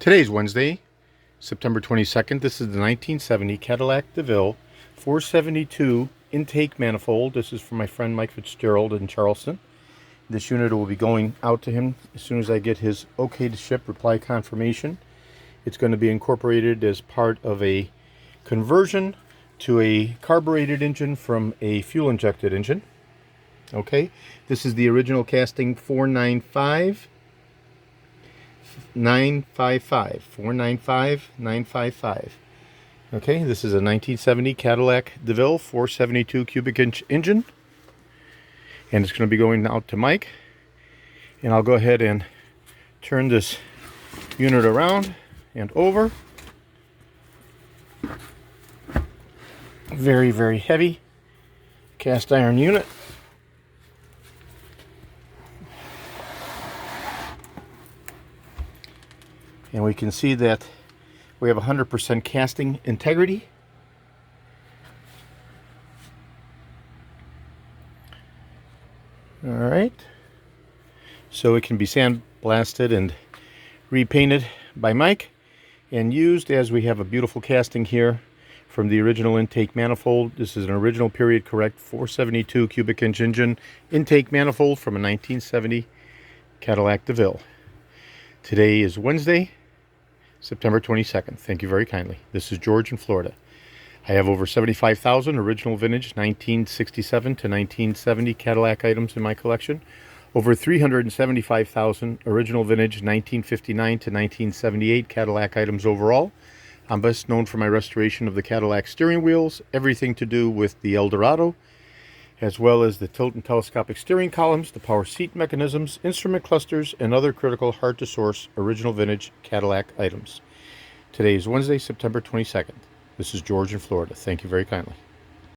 Today's Wednesday, September 22nd. This is the 1970 Cadillac DeVille 472 intake manifold. This is from my friend Mike Fitzgerald in Charleston. This unit will be going out to him as soon as I get his okay to ship reply confirmation. It's going to be incorporated as part of a conversion to a carbureted engine from a fuel injected engine. Okay, this is the original casting 495. Okay, this is a 1970 Cadillac DeVille 472 cubic inch engine, and it's going to be going out to Mike. And I'll go ahead and turn this unit around and over. Very, very heavy cast iron unit. And we can see that we have 100% casting integrity. All right. So it can be sandblasted and repainted by Mike and used, as we have a beautiful casting here from the original intake manifold. This is an original period correct 472 cubic inch engine intake manifold from a 1970 Cadillac DeVille. Today is Wednesday, September 22nd. Thank you very kindly. This is George in Florida. I have over 75,000 original vintage 1967 to 1970 Cadillac items in my collection. Over 375,000 original vintage 1959 to 1978 Cadillac items overall. I'm best known for my restoration of the Cadillac steering wheels, everything to do with the Eldorado, as well as the tilt and telescopic steering columns, the power seat mechanisms, instrument clusters, and other critical hard-to-source original vintage Cadillac items. Today is Wednesday, September 22nd. This is George in Florida. Thank you very kindly.